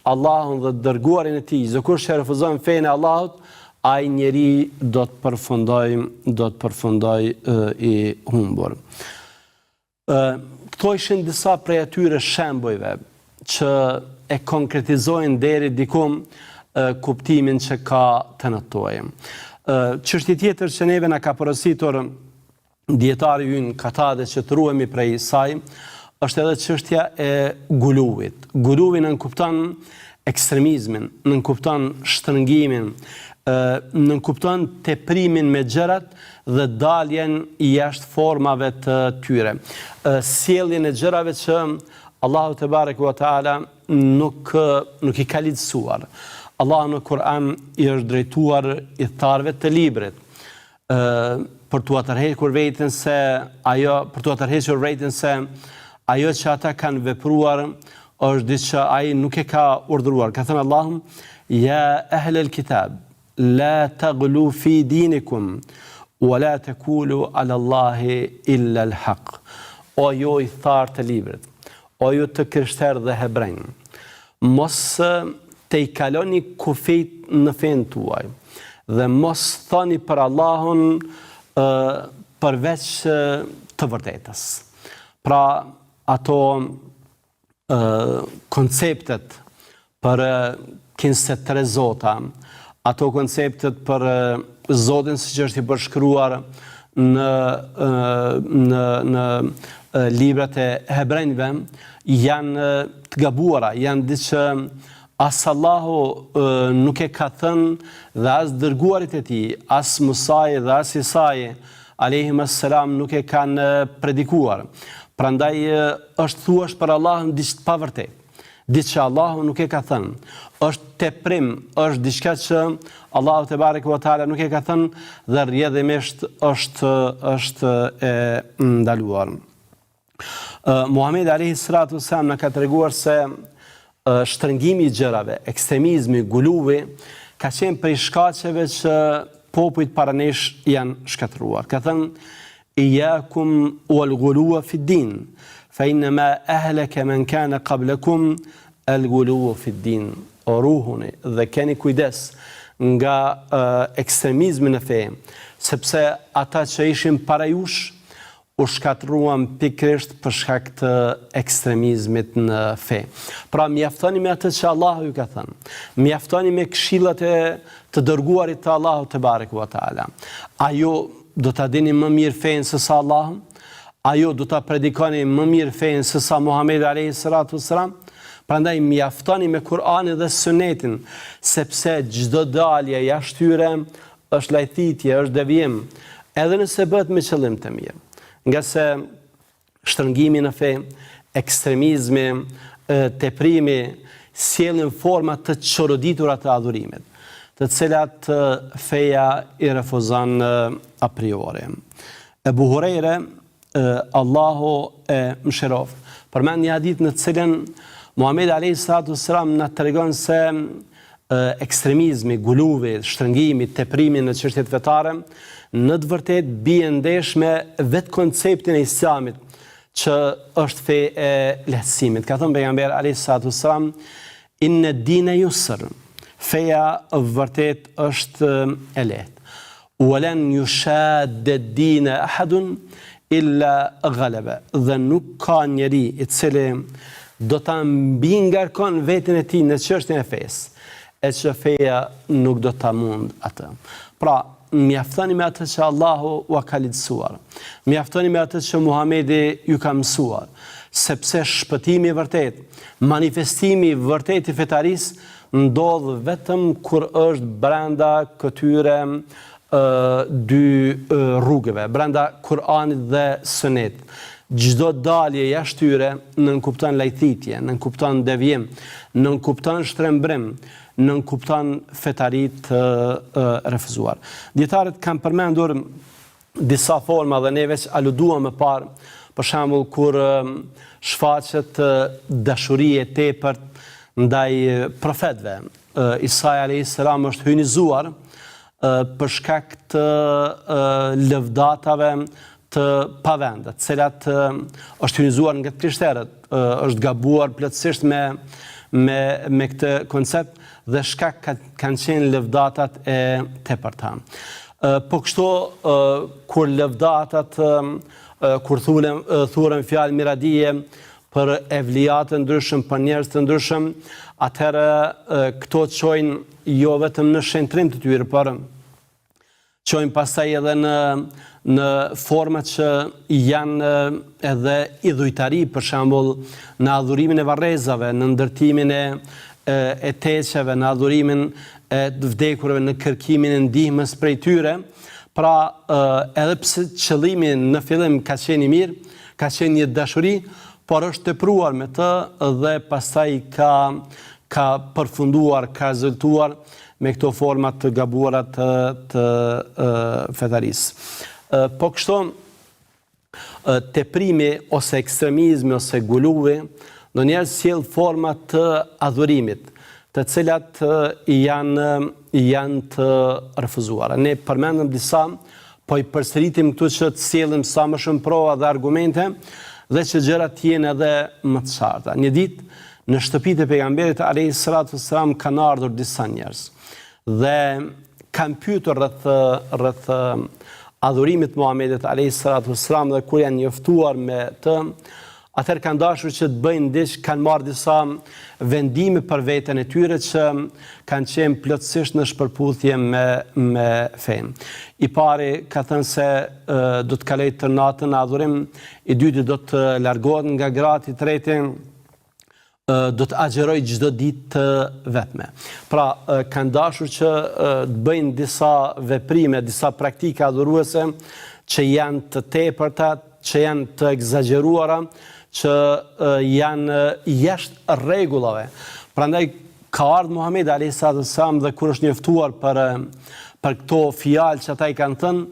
Allahun dhe dërguarin e tij, çdo kush që refuzon fenë e Allahut, ai njeri do të përfundoj i humbur. Këto ishin disa prej atyre shembujve që e konkretizojnë deri diku kuptimin që ka të nëtoj. Çështje tjetër që neve na ka porositur dietari ynë Katade që të ruhemi prej saj, është edhe çështja e guluit. Guluvi në kupton ekstremizmin, nënkupton shtrëngimin, nënkupton teprimin me gjërat dhe daljen jashtë formave të tyre. Sjelljen e gjërave që Allahu te bareke ve teala nuk i ka lidhsuar. Allahu në Kur'an i është drejtuar i tharëve të librit për t'u tërhequr veten se ajo që ata kanë vepruar është diçka që ai nuk e ka urdhëruar. Ka thënë Allahu: "Ya ahlal kitab, la taghlu fi dinikum, wa la taqulu ala Allahi illa al-haq." O ju i tharë të librit, o ju të krishterë dhe hebrejnë, mos te i kaloni kufit në fenë tuaj dhe mos thoni për Allahun përveç të vërtetës. Pra ato konceptet për 23 zota, ato konceptet për Zotin siç është i përshkruar në librat e hebrejve, janë të gabuara, janë diçka as Allahu nuk e ka thënë dhe as dërguarit e tij, as Musai dhe as Isai alayhimus salam nuk e kanë predikuar. Prandaj është thuash për Allahun diçka pa vërtet, diçka Allahu nuk e ka thënë. Është teprim, është diçka që Allahu te bareke ve teala nuk e ka thënë dhe rrjedhimisht është e ndaluar. Muhamedi alayhi salatu wasalam na ka treguar se shtrëngimi i gjërave, ekstremizmi, guluvi, ka qenë prej shkaqeve që popujt para nesh janë shkatruar. Ka thënë: "Iyakum wal ghuluwa fi din, fa inma ahlaka man kana qablakum al ghuluwa fi din." O ruhuni dhe keni kujdes nga ekstremizmi në fe, sepse ata që ishin para jush u shkatruan pikërisht për shkak të ekstremizmit në fe. Pra mjaftoni me atë që Allahu ju ka thënë. Mjaftoni me këshillat e të dërguarit të Allahut te bareke ve teala. Ajo do ta dini më mirë fenë se sa Allahu? Ajo do ta predikoni më mirë fenë se sa Muhamedi alayhi salatu wasalam? Prandaj mjaftoni me Kur'anin dhe Sunetin, sepse çdo dalje jashtë tyre është lajthitje, është devijim, edhe nëse bëhet me qëllim të mirë. Nga se shtrëngimi në fe, ekstremizmi, teprimi, sjellin forma të çoroditura të adhurimit, të cilat feja i refuzon a priori. Ebu Hurajre, Allahu e mëshiroft, përmend një hadith në cilën Muhamedi alayhi salatu wasalam na tregon se ekstremizmi, guluvi, shtrëngimi, teprimi në çështjet fetare në të vërtet bie ndesh me vetë konceptin e Islamit, që është fe e lehtësimit. Ka thënë pejgamberi alayhi salatu wasalam: "Inna ad-dina yusr." Feja vërtet është e lehtë. "Walan yushadda ad-dina ahadun illa ghalaba." Dhe nuk ka njeri i cili do ta mbingarkon veten e tij në çështjen e fesë, e që feja nuk do ta mund atë. Pra, mjaftoni me atë që Allahu u ka lidhsuar. Mjaftoni me atë që Muhamedi ju ka mësuar, sepse shpëtimi i vërtet, manifestimi i vërtet i fetarisë ndodh vetëm kur është brenda këtyre dy rrugëve, brenda Kur'anit dhe Sunet. Çdo dalje jashtë tyre nënkupton lajthitje, nënkupton devijim, nënkupton shtrembrim, nënkupton fetari të refuzuar. Dietarët kanë përmendur disa forma dhe ne veç aluduam më parë, për shembull kur shfaqet dashurie e tepërt ndaj profetëve. Isa alayhis salam është hyjnizuar për shkak të lëvdatave të pavenda, të cilat është hyjnizuar nga krishterët, është gabuar plotësisht me këtë koncept dhe shkak kanë qenë lëvdatat e tepërta. Po kështu kur lëvdatat, kur thuren fjalë miradije për evlijat të ndryshëm, për njerëz të ndryshëm, atëherë këto çojnë jo vetëm në shëntrim të tyre, por çojnë pastaj edhe në forma që janë edhe idhujtari, për shembull në adhurimin e varrezave, në ndërtimin e e teqeve, në adhurimin e vdekurve, në kërkimin e ndihmës prej tyre. Pra, edhe pse qëllimi në fillim ka qenë i mirë, ka qenë një dashuri, por është tepruar me të dhe pastaj ka përfunduar, ka rezultuar me këto forma të gabuara të fetarisë. Po kështu, teprimi ose ekstremizmi ose guluvi ndonjëherë sjell forma të adhurimit, të cilat janë të refuzuara. Ne përmendëm disa, po i përsëritim këtu që të sjellim sa më shumë prova dhe argumente dhe që gjërat jenë edhe më të qarta. Një ditë në shtëpitë e pejgamberit alayhis salatu wassalam kanë ardhur disa njerëz dhe kanë pyetur rreth adhurimit Muhamedit alayhis salatu wassalam dhe kur janë njoftuar me të, atëherë kanë dashur që të bëjnë diç, kanë marrë disa vendime për veten e tyre që kanë qenë plotësisht në shpërputhje me fenë. I pari ka thënë se do të kaloj të natën në adhurim, i dyti do të largohet nga gratë, i treti do të agjeroj çdo ditë të vetme. Pra, kanë dashur që të bëjnë disa veprime, disa praktike adhuruese që janë të tepërta, që janë të egzageruara, që janë jashtë rregullave. Prandaj ka ardhur Muhamedi alayhis salam dhe kur është njoftuar për këto fjalë që ata i kanë thënë,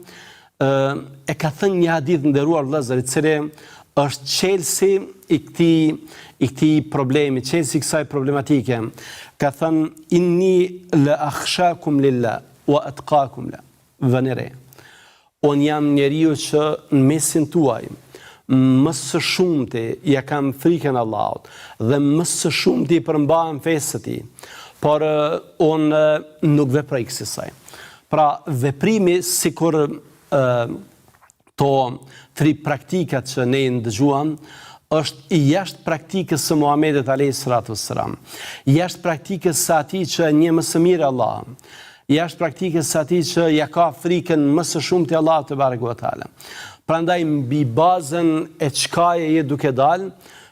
e ka thënë një hadith nderuar vëllezër, i cili është çelësi i këtij problemi, çelësi i kësaj problematike. Ka thënë inni la akhshakum lillah wa atqakum la. Vënere. Unë jam njeriu që në mesin tuaj më së shumti ja kam frikën Allahut dhe më së shumti i përmbahem fesë të tij, por unë nuk veproj kësaj. Pra, veprimi sikur to tri praktikat që ne ndëgjuam, është i jashtë praktikës së Muhamedit alayhis salatu wassalam, jashtë praktikës së atij që një më së miri Allah, jashtë praktikës së atij që ja ka frikën më së shumti Allahut te barekuhu ve teala. Prandaj mbi bazën e çkaje je duke dalë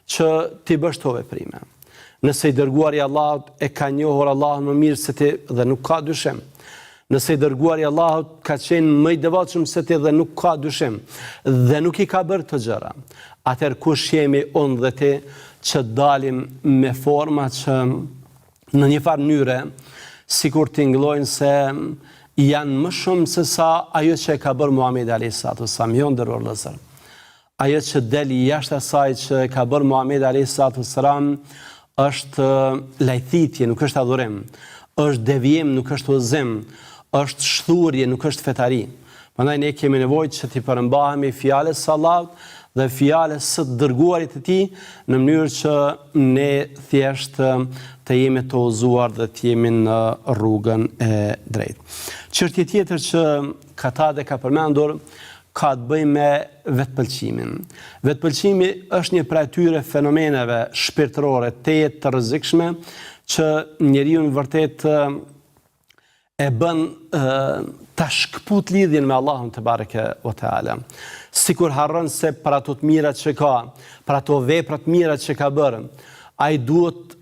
që ti bësh to veprime. Nëse i dërguari i Allahut e ka njohur Allahun më mirë se ti dhe nuk ka dyshim. Nëse i dërguari i Allahut ka qenë më i devotshëm se ti dhe nuk ka dyshim dhe nuk i ka bërë të gjëra, atëherë kush jemi unë dhe ti që dalim me forma që në një farë mënyre sikur tingëllojnë se janë më shumë se sa ajo që e ka bërë Muhamedi alayhis salatu wassalam, jo nderuar vëllezër. Ajo që deli jashtë asaj që e ka bërë Muhamedi alayhis salatu wassalam është lajthitje, nuk është adhurim, është devijim, nuk është udhëzim, është shdhurje, nuk është fetari. Prandaj ne kemi nevojë që të përmbahemi fjalës së Allahut dhe fjalës së dërguarit të tij në mënyrë që ne thjesht të jemi të udhëzuar dhe të jemi në rrugën e drejtë. Çështje tjetër që Katade ka përmendur ka të bëjë me vetpëlqimin. Vetpëlqimi është një prej atyre fenomeneve shpirtërore të rrezikshme që njeriu në vërtet e bën ta shkput lidhjen me Allahun te bareke ve teala. Sikur harron se për ato të mirat që ka, për ato vepra të mira që ka bërë, ai duhet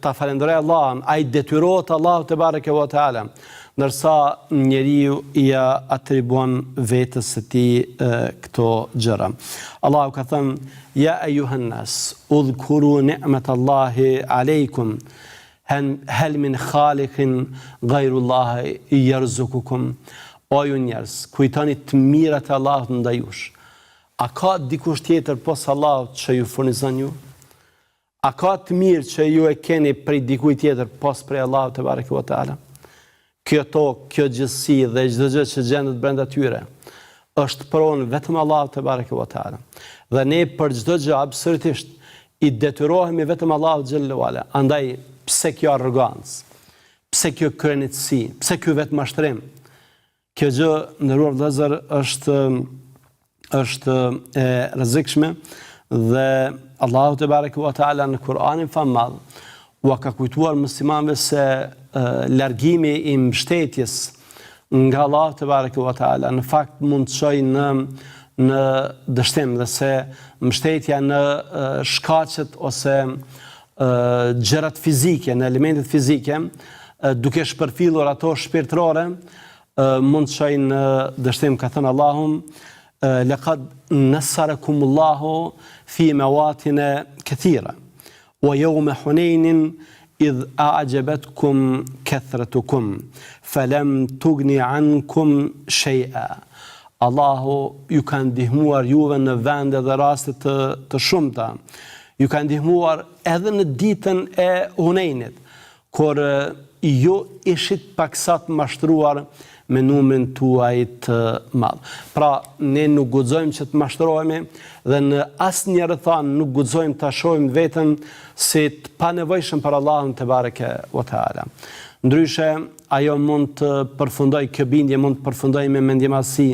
ta falenderojë Allahun, ai detyrohet Allahut te bareke ve teala, ndërsa njeriu ja atribuon vetes së tij këto gjëra. Allahu ka thënë: "Ya ayyuhan nas, udhkuru ni'matallahi alaykum." Hel min khaliqin gajrullahi yarzukukum. O ju njerëz, kujtoni të mirat e Allahut ndaj jush. A ka dikush tjetër pos Allahut që ju furnizon ju? A ka të mirë që ju e keni prej dikujt tjetër pos prej Allahut te barekuhu ve teala? Kjo tokë, kjo gjësi dhe çdo gjë që gjendet brenda tyre është pronë vetëm Allahut te barekuhu ve teala. Dhe ne për çdo gjë absolutisht i detyrohemi vetëm Allahut xhallahu ala. Andaj pse kjo arrogancë? Pse kjo krenitësi? Pse kjo vetmashtrim? Kjo gjë, nderuar vëllezër, është e rrezikshme dhe Allahu te barekuhu ve teala në Kur'anin famadh u ka kujtuar muslimanëve se largimi i mbështetjes nga Allahu te barekuhu ve teala në fakt mund të çojë në dështim dhe se mbështetja në shkaqet ose gjërat fizike, në elementet fizike, duke shpërfillur ato shpirtërore, mund të shojnë në dështim, ka thënë Allahum, laqad nassarakumullahu fi mawatin kathira wa yawma hunain idh a'jabatkum kathratukum falam tughni ankum shay'a. Allahu ju ka ndihmuar juve në vende dhe raste të shumta. Ju ka ndihmuar edhe në ditën e Hunenit, kur ju ishit paksa të mashtruar me numrin tuaj të madh. Pra, ne nuk guxojmë që të mashtrohemi dhe në asnjë rrethon nuk guxojmë ta shohim veten si të panevojshëm për Allahun te bareke ve teala. Ndryshe, ajo mund të përfundoj, kjo bindje mund të përfundoj me mendjemasi,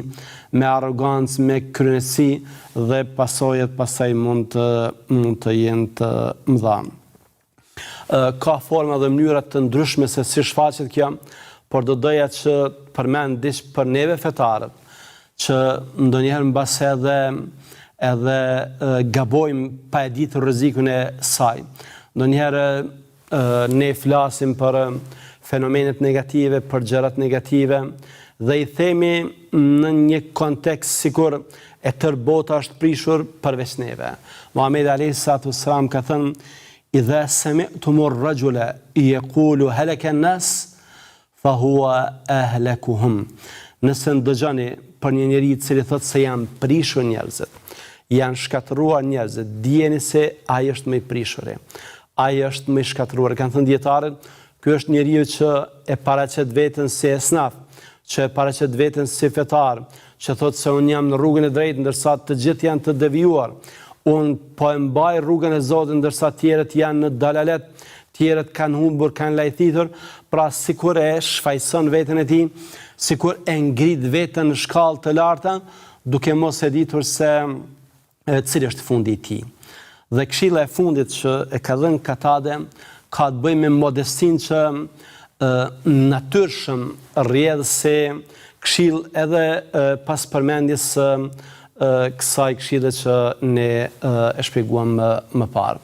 me arrogancë, me kryenësi dhe pasojat pasaj mund të jenë të mëdha. Ka forma dhe mënyra të ndryshme se si shfaqet kjo, por do doja që përmend diç për neve fetarët, që ndonjëherë mbas edhe gabojmë pa e ditur rrezikun e saj. Ndonjëherë ne flasim për fenomenet negative, për gjërat negative, dhe i themi në një kontekst sikur e tërë bota është prishur përveç neve. Muhamedi alayhi salatu wassalam ka thënë: "Idha sami'tumur rajula yaqulu halaka an-nas fa huwa ahlakuhum." Nëse ndëgjoni për një njeri i cili thotë se janë prishur njerëzit, janë shkatëruar njerëzit, dijeni se ai është më i prishuri. Ai është më i shkatëruar. Kanë thënë dietarët, ky është njeriu që e paraqet veten si esnaf, që e paraqet veten si fetar, që thotë se unë jam në rrugën e drejtë ndërsa të gjithë janë të devijuar. Unë po e mbaj rrugën e Zotit ndërsa tjerët janë në dalalet, tjerët kanë humbur, kanë lajthitur, pra sikur e shfaqson veten e tij, sikur e ngrit veten në shkallë të larta, duke mos e ditur se cili është fundi i tij. Dhe këshilla e fundit që e ka dhënë Katade ka të bëjë me modestinë që natyrshëm rrjedh se këshill edhe pas përmendjes së kësaj këshille që ne e shpjeguam më parë.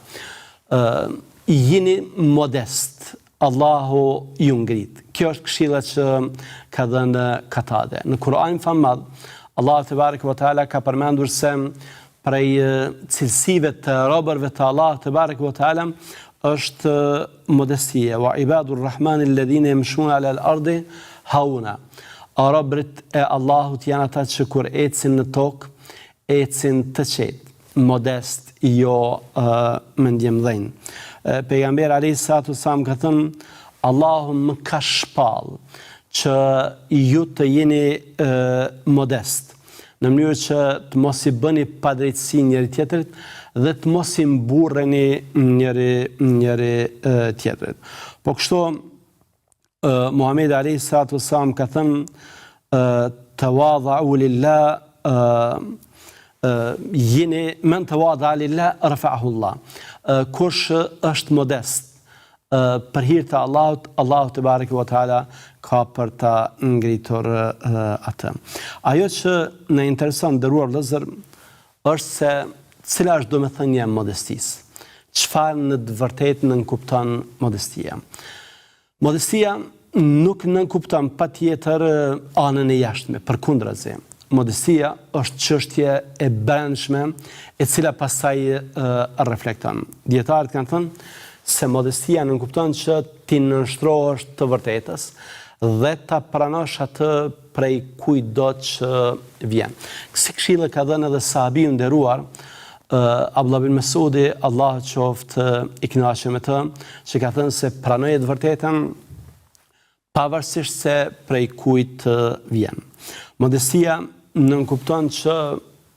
Jini modest, Allahu ju ngrit. Kjo është këshilla që ka dhënë Katade. Në Kur'anin famad, Allahu te bareke ve teala ka përmendur se prej cilësive të robërve të Allahut te bareke ve teala është modestia. Wa ibadur rahmani alladhina yamshuna ala al-ardi hauna. Robërit e Allahut janë ata që kur ecin në tokë, ecin të qetë, modest, jo me ndjemdhënë. Pejgamberi alayhi salatu wasallam ka thënë: Allahu më ka shpall që ju të jeni modest, në mënyrë që të mos i bëni padrejtësi njëri tjetrit dhe të mos i mburreni njëri tjetrit. Po kështu Muhamedi alayhi salatu wasallam ka thënë: tawadha'u lillah, jeni men tawadha lillah rafa'ahu Allah. Kush është modest për hir të Allahut, Allahu te bareke ve teala ka për ta ngritur atë. Ajo që na intereson, nderuar vëllezër, është se cila është domethënia e modestisë. Çfarë në të vërtetë nënkupton modestia? Modestia nuk nënkupton patjetër anën e jashtme, përkundrazi. Modestia është çështje e brendshme e cila pastaj reflekton. Dietarët kanë thënë se modestia nënkupton që ti nënshtrohesh të vërtetës dhe ta pranosh atë prej kujdo që vjen. Kësi këshillë ka dhënë edhe sahabiu nderuar Abdullah bin Mesudi, Allah qoftë i kënaqur me të, që ka thënë se pranoje të vërtetën pavarësisht se prej kujt vjen. Modestia nënkupton që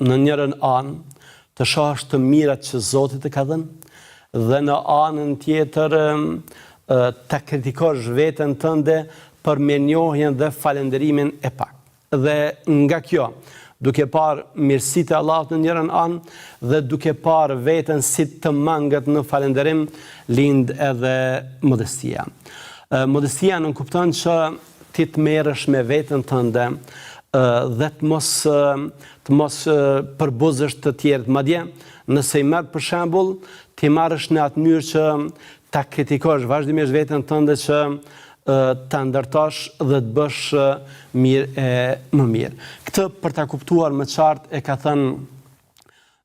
në njërin anë të shohësh të mirat që Zoti të ka dhënë dhe në anën tjetër ta kritikosh veten tënde për menjohjen dhe falenderimin e pak. Dhe nga kjo, duke parë mirësitë e Allahut në njërin anë dhe duke parë veten si të mangët në falenderim, lind edhe modestia. Modestia nënkupton që ti të merresh me veten tënde dhe të mos të mos përbuzësh të tjerët. Madje, nëse i merr për shembull, ti marrësh në atë mënyrë që ta kritikosh vazhdimisht veten tënde që ta ndërtosh dhe të bësh mirë e më mirë. Këtë për ta kuptuar më qartë e ka thënë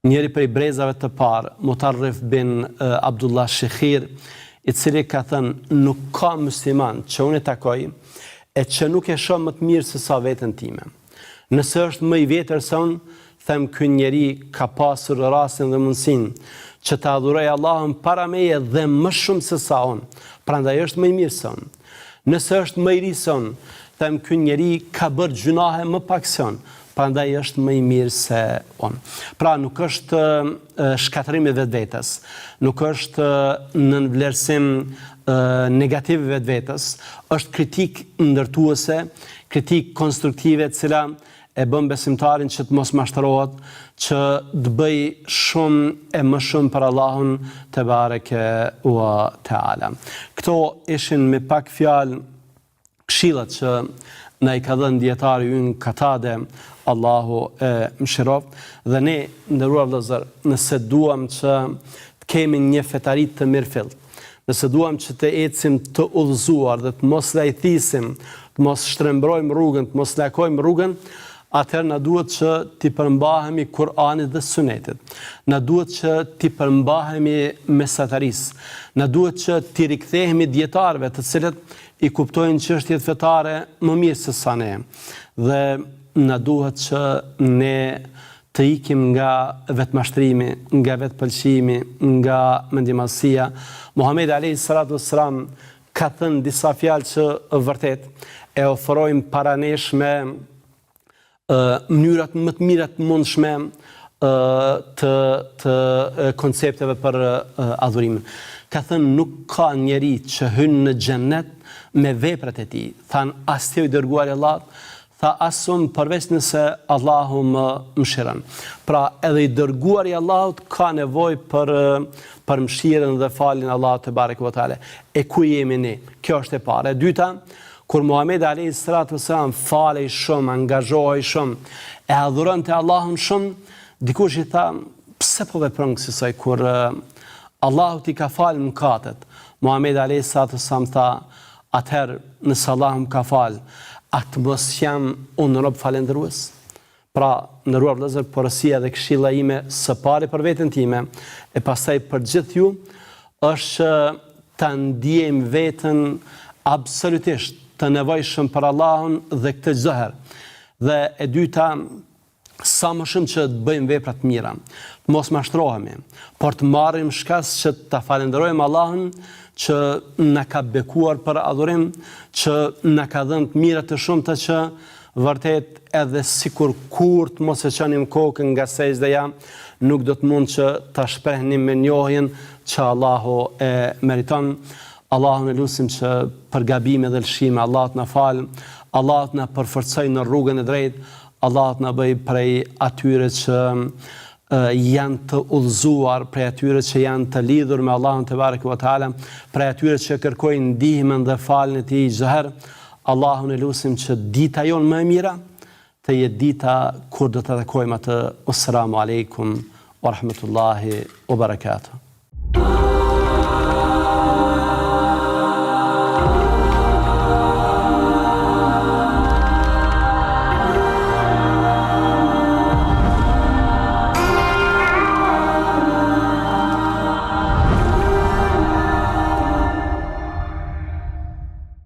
njëri prej brezave të parë, Mutarrif bin Abdullah Shekhir, i cili ka thënë nuk ka musliman që unë e takoj e që nuk e shoh më të mirë se sa veten time. Nëse është më i vjetër se unë, them ky njeri ka pasur rastin dhe mundësinë që të adhuroj Allahun para meje dhe më shumë se sa unë. Prandaj është më i mirë se unë. Nëse është më i ri se unë, them ky njeri ka bërë gjunahe më pak se unë. Prandaj është më i mirë se unë. Pra nuk është shkatërim i vetvetes, nuk është nënvlerësim negativ i vetvetes, është kritik ndërtuese, kritik konstruktive, e cila e bën besimtarin që të mos mashtërohet, që të bëj shumë e më shumë për Allahun te bareke wa taala. Këto ishin me pak fjalë këshillat që na i ka dhënë dietari ynë Katade, Allahu e mëshiroft, dhe ne, nderuar vëllezër, nëse duam që të kemi një fetari të mirëfill, nëse duam që të ecim të udhëzuar dhe të mos lajthisim, të mos shtrembrojmë rrugën, të mos lakojmë rrugën, atëherë na duhet që t'i përmbahemi Kur'anit dhe Sunetit. Na duhet që t'i përmbahemi mesatarisë. Na duhet që t'i rikthehemi dietarëve, të cilët i kuptojnë çështjet fetare më mirë se sa ne. Dhe na duhet që ne të ikim nga vetmashtrimi, nga vetpëlqimi, nga mendjemallësia. Muhamedi alayhi salatu wassalam ka thënë disa fjalë që vërtet e ofrojnë para nesh me mënyrat më të mira të mundshme të koncepteve për adhurimin. Ka thënë nuk ka njeri që hyn në xhennet me veprat e tij. Than as ti i dërguari i Allahut, tha as unë përveç nëse Allahu më mëshiron. Pra edhe i dërguari i Allahut ka nevojë për mëshirën dhe faljen e Allahut te bareke ve teala. E ku jemi ne? Kjo është e para. E dyta, kur Muhamedi alayhi salatu wasalam falej shumë, angazhohej shumë, e adhuronte Allahun shumë, dikush i tha, pse po vepron kësaj kur Allahu t'i ka falë mëkatet? Muhamedi alayhi salatu wasalam tha, atëherë nëse Allahu më ka falë, atë mos jam unë rob falendërues? Pra, nderuar vëllezër, porosia dhe këshilla ime së pari për veten time, e pastaj për gjithë ju, është ta ndiejmë veten absolutisht të nevojshëm për Allahun dhe këtë çdo herë. Dhe e dyta, sa më shumë që të bëjmë vepra të mira, të mos mashtrohemi, por të marrim shkas që ta falenderojmë Allahun që na ka bekuar për adhurim, që na ka dhënë të mira të shumta që vërtet edhe sikur kur të mos e çonim kokën nga sejdëja, nuk do të mund që ta shprehnim me njohjen që Allahu e meriton. Allahun e lutim që për gabime dhe lëshime, Allahu na fal, Allahu na përforcoj në rrugën e drejtë, Allahu na bëj prej atyre që janë të udhëzuar, prej atyre që janë të lidhur me Allahun te bareke ve teala, prej atyre që kërkojnë ndihmën dhe faljen e tij çdo herë. Allahun e lutim që dita jonë më e mira të jetë dita kur do të takojmë atë. Assalamu alaikum wa rahmatullahi wa barakatuh.